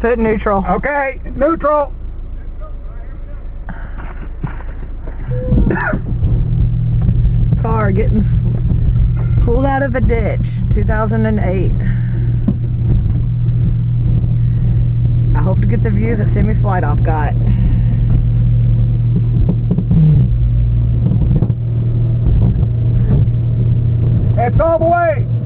Put neutral. Okay, neutral. Car getting pulled out of a ditch, 2008. I hope to get the view that Semi Flight Off got. It's all the way.